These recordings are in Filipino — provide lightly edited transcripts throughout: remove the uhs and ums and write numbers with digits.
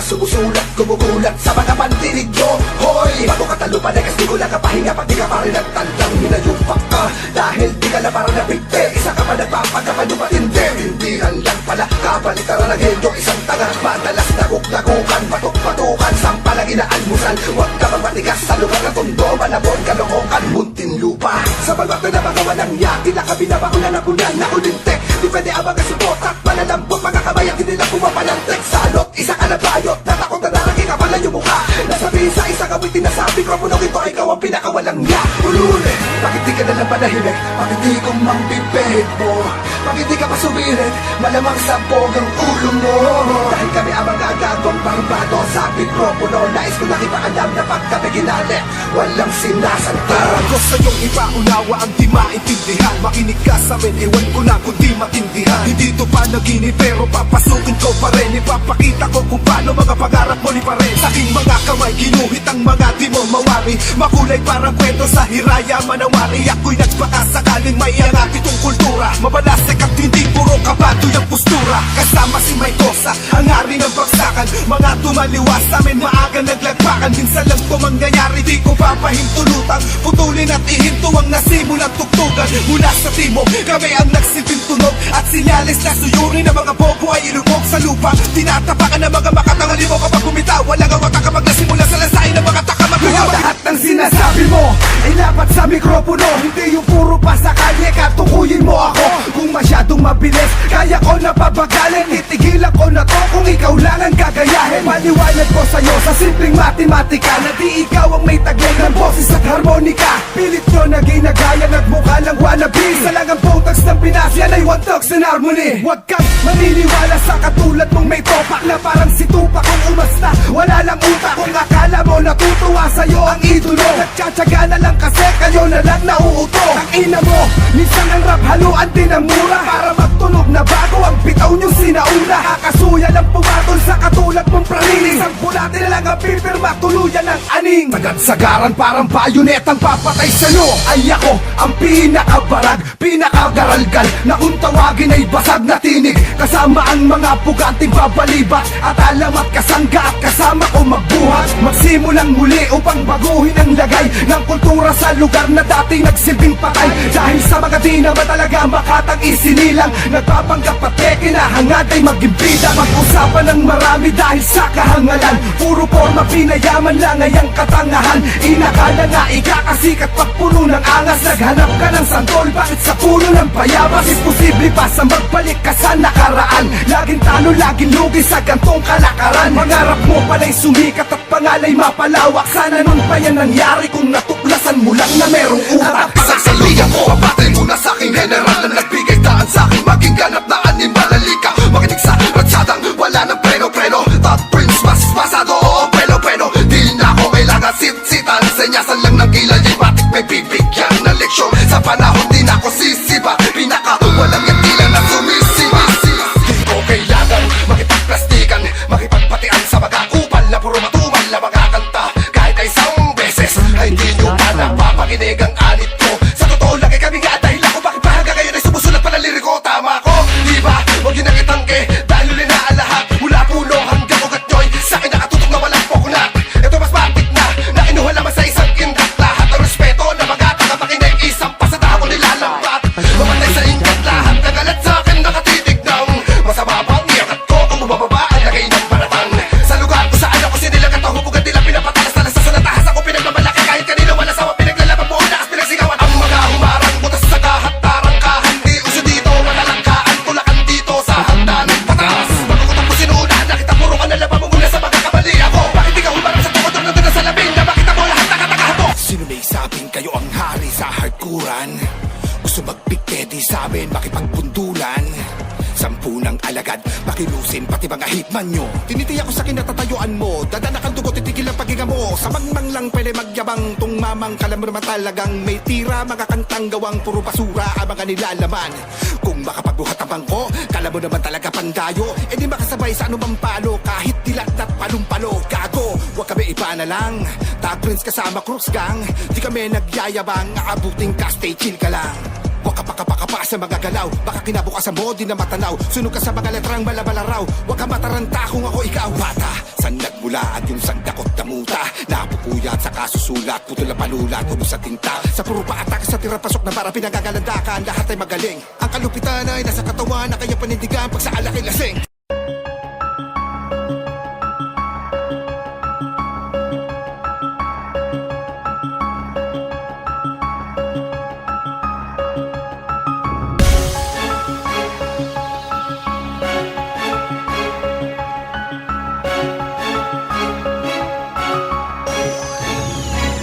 sumusulat, gumugulat sa mga pandinig nyo. Hoy, bago ka talupanegas, di ko lang kapahinga, pag di ka pa rin nagtandang hinayupak ka. Dahil di ka na parang napigte, isa ka pa nagpapagkapanupatindi. Tindihan lang pala, kabalitaran ng henyo, isang tanga. Madalas naguk-nagukan, batok-batukan, sampalang inaalmusal. Huwag ka magmatigas sa lugar ng tondo, malabon, kalokokan, muntin lupa. Sa balwat na mga walang yaki, nakabinabakulan na punan na ulintek. Di pwede abang ang suporta, malalambot mga kabayan, hindi nila pumapalantek. Salot, isa ka na bayot, natakot na naraki ka pala yung mukha. Nasabi sa isang awitin na sa mikropono, ito ikaw ang pinakawalang niya. Ululi, bakit di ka nalang panahimik? Bakit di ko mambibig mo? Bakit di ka pa sumirit? Malamang sabog ang ulo mo. Dahil kami ang mga agagong barbado sa mikropono, nais ko lang ipaalam na pag kami ginalit, walang sinasanta. Ko sa iyong ipaunawa ang di maintindihan. Makinig ka sa amin, ewan ko na kung di matindihan. Hindi to panaginip pero papasukin ko pa rin. Ipapakita ko kung paano mga pangarap mo ni pa rin. Sa aking mga kamay, ginuhit ang mga di mo mawari. Makulay parang kwento sa Hiraya Manawari. Ako'y nagpakasakaling may iangat itong kultura. Mabalasek at hindi puro kabado yung postura. Kasama si Maykosa, ang hari ng bagsakan. Mga tumaliwas sa amin, maaga naglagpakan. Minsan lang ito mangyayari, di ko papahintulutan. Putulin at ihinto ang nasimulang tuktugan. Mula sa timog, kami ang nagsilbing tunog. At sinyalis na suyuri ng mga bobo ay ilubog sa lupa. Tinatapakan ng mga makatangal, di mo kapag kumitaw. Walang awata kapag nasimula sa lasain ng mga takamagawa. Lahat ng sinasabi mo ay lapat sa mikropono. Hindi yung puro pa sa kalye, katukuyin mo ako. Kung masyadong mabilis, kaya ko na pabagalin. Titigilan ko na to kung ikaw lang ang gagayahin. Maliwanag ko sa'yo sa simpleng matematika na di ikaw ang may taglay ng boses at harmonika. Pilit nyo na ginagaya, nagmukha lang wannabe. Sa lang ang botox ng Pinas, yan ay one talks and harmony. Huwag kang maniniwala sa katulad mong may topak na parang si Tupac kung umasta. Wala lang utak kung akala mo natutuwa sa'yo ang idolo. Nagtsatsaga na lang kasi kayo na lang nauuto. Ang ina mo, minsan ang rap haluan din ang mura. Para magtunog na bago ang bitaw nyo sinauna. Kakasuya lang pumatol sa katulad mong praliling. Sampu natin na lang ang pipirma, tuluyan ng aning. Tagad-sagaran parang bayonet ang papatay sa'yo. Ay ako ang pinakabarag, pinakagaralgal na kung tawagin ay basag na tinig. Kasama ang mga puganting babalibat at alamat kasangga at kasama ko magbuhat. Magsimulang muli upang baguhin ang lagay ng kultura sa lugar na dati nagsilbing patay. Dahil sa mga di naman talaga makatang isinilang, nagpapanggap pati kinahangad ay maging bida. Mag-usapan ng marami dahil sa kahangalan. Puro forma pinayaman lang ay ang katangahan. Inakala na ikakasikat pag puno ng angas. Naghanap ka ng santol, bakit sa puno ng bayabas? Imposible pa sa magbalik ka sa nakaraan. Laging talo, laging lugi sa gantong kalakaran. Mangarap mo pala'y sumikat at pangalay mapalawak. Sana nun pa yan nangyari kung natuklasan mo lang na merong utak. Sasaluyan mo, papatay muna sa aking general na nagbigay daan sa aking maging ganap na animal. Halika, makinig sa ratsadang wala ng preno-preno. Top Prince, mas pasado, oo, peno-peno. Di na ako kailangan sit-sitan. Senyasan lang ng kilay, batik may bibigyan na leksyon. Sa panahon di na ako sisiba, pinaka walang yakila na sumisiba. Di ko kailangan makipagplastikan, makipagpatian sa mga kupal na puro matumal na mga kanta. Kahit ay isang beses ay di nyo pa napapakinig ang anit ko. Sa totoo lang ay kami nga dahil ako, bakit pa hanggang ngayon ay sumusulat pa ng liriko? Tama ko, di ba? Huwag yun ang itangke dahil huli na ang lahat. Mula puno hanggang ugat nyo'y sa akin nakatutok na walang poknat. Ito mas matik na inuha naman sa isang ingat. Lahat ang respeto na mga tagapakinig, isang pa sa tao nilalambat. Mamatay sa ingat lahat, nagalat sa akin nakatitig ng masama pang iangat ko kung bumababa ang lagay ng paratang. Sa lugar kung saan ako sinilagat ang hubugan nila pinapatalas na nasa sanatahas ako pinagmamalaki. Kahit kanino wala sawa pinaglalaban buo na as pinagsigawan. Ang mga humarang butas sa kahat tarangkahan, di uso dito malalangkaan, tulakan dito sa hagdanan pataas. Magkukutang mo sinuunahan, nakita puro ka nalaba mo mula sa mga kamali ako. Bakit di ka humarang sa tukot nandun na sa labing na makita mo lahat nakatakahan mo? Sino may sabing kayo ang hari sa hardkuran? Gusto magpikte di sa amin makipagpundulan. Sampu ng alagad, makilusin pati mga hitman nyo. Tinitiyak ko sa kinatatayuan mo, dadanak ang dugo, titigil ang paghinga mo. Sa mangmang lang pwede magyabang, tung mamang kalam mo naman talagang may tira. Mga kantang gawang puro basura ang mga nilalaman. Kung makapagbuhat ang bangko, kala mo naman talaga pandayo. E di makasabay sa anumang palo, kahit dilat at palumpalo. Gago, huwag kami iba na lang. Tag Prince kasama Cruz Gang, di kami nagyayabang, aabuting ka, stay chill ka lang. Huwag kapakapakapa sa mga galaw, baka kinabukasan mo di na matanaw. Sunog ka sa mga letrang malabalaraw, huwag ka mataranta kung ako ikaw. Bata, sa Saan nagmula at yung sandakot damuta? Napupuyat sa kasusulat, putol na panulat, ulo sa tinta. Sa puro paatake sa tira pasok na para pinagagalandakan. Lahat ay magaling, ang kalupitan ay nasa katawan na kaya panindigan pag sa alak ay lasing.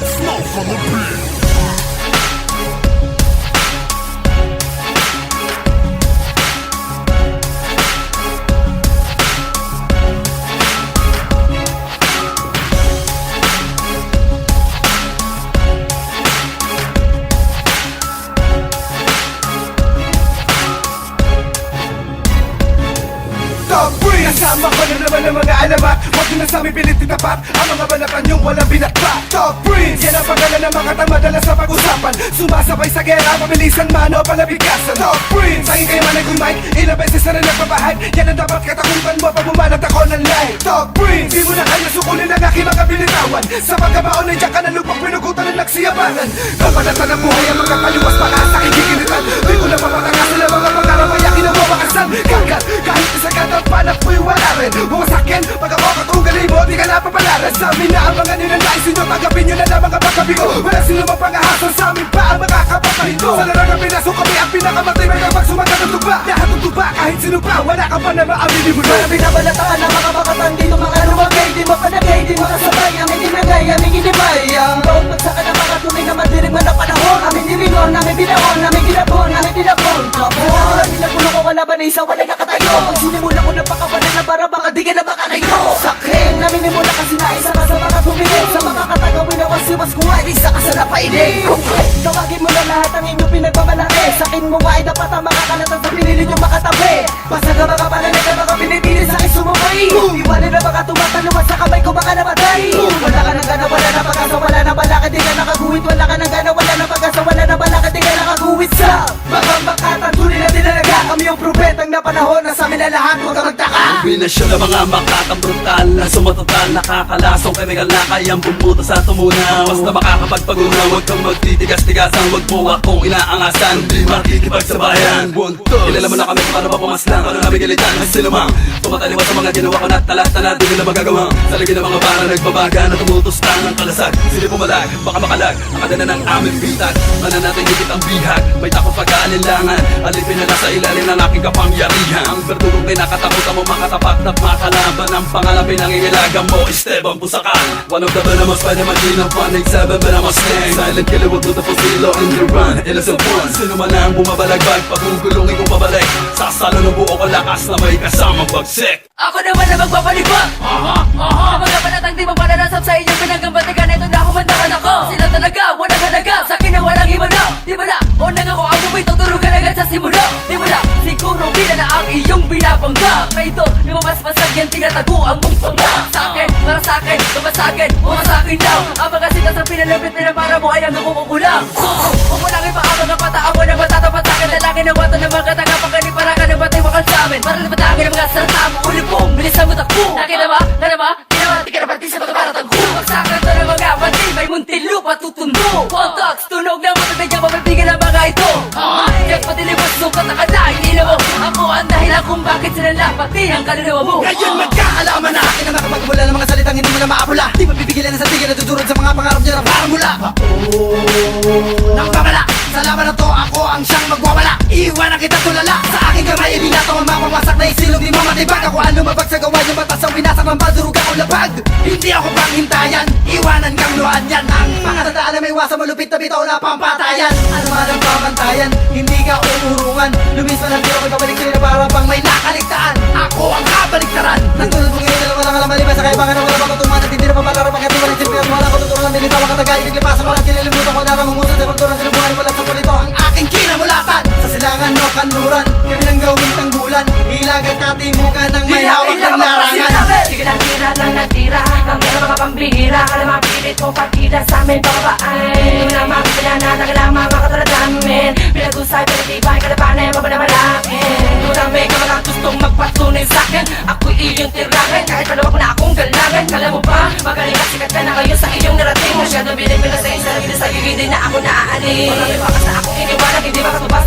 Smoke on the beat. Top 3! Kasama ko na naman ang mga alamat. Huwag nyo na sa amin pilit itapat ang mga banatan yung walang binatbat. Top Prince! Yan ang pangalan ng mga tamadala sa pag-usapan. Sumasabay sa gera, mabilisan mano palabigasan. Top Prince! Sa'kin kayo man nag-mic, ilang beses na rin nagpapahype. Yan ang dapat katakutan mo pag bumanat ako ng live. Top Prince! Di mo na kaya sukulin ang aking mga binitawan. Sa pagkabaon ay diyan ka na lupang pinugutan ng nagsiyabangan. Kapanatan ng buhay ang mga paliwas pa sa aking kikinitan. Di ko na papatakas na mga pagkaramay akin ang mawakasan. Kagat, kahit isa gatang panak mo'y wala rin. Bumasakin, pag ako katugali mo, di ka napapalaran. Sa amin na ang mga ninanais inyo, tanggapin nyo na lang mga pagkabigo. Wala sino mang pangahasan sa amin pa ang mga kapapahito. Sa larangang pinasok kami ang pinakamatibay kapag sumagat ang tuba. Lahat ng tuba, kahit sino pa, wala ka pa na maaminin mo na. Para binabalatakan ng mga bakatan dito mga lumagay. Di mapanagay, di makasabay, aming dinagay, aming inibay. Ang bawat pagsakan ng mga tunay na madirig man ang panahon. Aming nilingon, aming binahon, aming ginapon, aming tinapon. Kapon, nilapuno ko wala ba na isang walay nakatayo. Pag sinimula ko na pakapalan na para baka di ka na makatayo. Sakhin, namin nimula kasi naisa ka sa mga tumingin. Sa mga katagawin na wasiwas ko ay isa ka sa napainig. Tawagin mo na lahat ang inyong pinagmamalaki. Sakin mo ay dapat ang makakalatan sa pinili nyo makatabi. Basta ka mga panalig na mga pinipili sa akin sumubay. Iwanin na mga tumataluwas sa kamay ko baka namatay. Wala ka nang gana, wala na pag-asa, wala na balakad, di ka nakaguhit. Wala ka nang gana, wala na pag-asa, wala na balakad, di ka nakaguhit. Sa mga bakatan, tuloy na dinalaga. Kami yung propetang na panahon na sa amin na lahat, huwag ka magtaka. Kombinasyon ng mga makatang brutal na sumatotal, nakakalasong chemical na kayang bumuto sa tumunaw. Basta makakapagpaguna, huwag kang magtitigas-tigasan. Huwag mo akong inaangasan, di makikipagsabayan. Bunto, kilala mo na kami para ba pumaslang. Ano namin gilitan ang sinumang tumataliwas sa mga ginawa ko na talat-tala, di nila magagawa. Sa lagi ng mga para nagbabaga na tumutusta ng kalasag. Sili pumalag, baka makalag, ang kadena ng aming bitag. Mananating higit ang bihag, may takot pagkaalinlangan. Alipin na nasa ilalim ng aking kapangyarihan. Ang berdugong pinakatakutan mo makatapat at makalaban. Ang pangalan pinangingilagan mo, Esteban Pusakan. One of the venomous Spider-Man, Gina 187 venomous thing. Silent killer with beautiful zero in the run. Innocent one, sino man ang bumabalagbag, pagugulungin ko pabalik. Sasalo ng buo ko lakas na may kasamang bagsik. Ako naman na magpapalibot. Sa mga panatang di mapananasap sa inyong pinagambatikan, ito na humandakan ako. Sila talaga, walang halaga, sa akin na walang himano. Di ba na, unang ako ang bumay, tuturugan agad sa simulo. Di ba na, siguro bila na ang iyong binabangga. Kaya ito, lumamasmasag yan, tinatago ang mong pangga. Sa akin, para sa akin, tumasagin, umasakin lang. Ang mga sitas ang pinalapit nila para mo ay ang nakukulang. Kung walang iba ang mga pataan mo na matatapat sa akin, lalaki na wato ng mga tagapagani para ka na matiwakal sa amin. Para napatagin ang mga salta mo, ulipong, bilisan mo takbo. Nakinama, di ka naman, di sa mga paratagbo. Pagsakan to ng mga pati, may muntin lupa tutundo. Contacts, tunog na matibigyan mapipigil ang mga ito. Kaya patilibos, sukat na kala, hindi mo. Ako ang dahilan kung bakit sila lapati ang kaluluwa mo. Ngayon magkaalaman na akin na makapagmula ng mga salitang hindi mo na maapula. Di mapipigilan na sa tigil na tuturod sa mga pangarap niya na parang mula. Nang babala, sa laban na to ako ang siyang magwawala. Iiwanan kita tulala, sa aking kamay ibinato ang mapawasak na isilog di mo matibag. Ako ang lumabag sa gawa yung batas ang winasak ng badurug ako labag. Hindi ako panghintayan, iwanan kang luhan yan. Ang mga tandaan na may iwasan malupit na bitaw na pampatayan. Ano man ang pamantayan, hindi ka ururungan. Lumis man ang tiro ko'y pabalik sa'yo na para bang may nakaligtaan. Ako ang kabaliktaran. Nagtulad mo ngayon na walang alam maliban sa kaibangan na wala pang tutuman. At hindi na papalaro pang ito walang silbi at wala ko tuturuan. Nilitaw ang katagay, naglipasan walang kinilimutan ko na ramumutan sa kulturang sinubuhan. Wala sa palito ang aking kinamulatan. Sa silangan o kanluran, kami nang gawing tanggulan. Hilag at katimukan ng may hawak ng larangan. Sige lang tira lang natira, kami ang mga pambihira. Kala mapilit ko partida sa amin pababaan. Hindi mo na mapipila na nagalamang mga katulad namin. Pinag-usay, pinag-ibay, kalabanay, mabanamalakin. Durami ka mga gustong magpatunay sa'kin. Ako iyong tirahin, kahit palawag na akong galangan, kala mo ba? Magaling at sikat ka na ngayon sa iyong narating. Masyado bilib na sa iyong sarili, sa gilid na ako naaaling. Marami bakas na akong iniwanan, hindi makatubas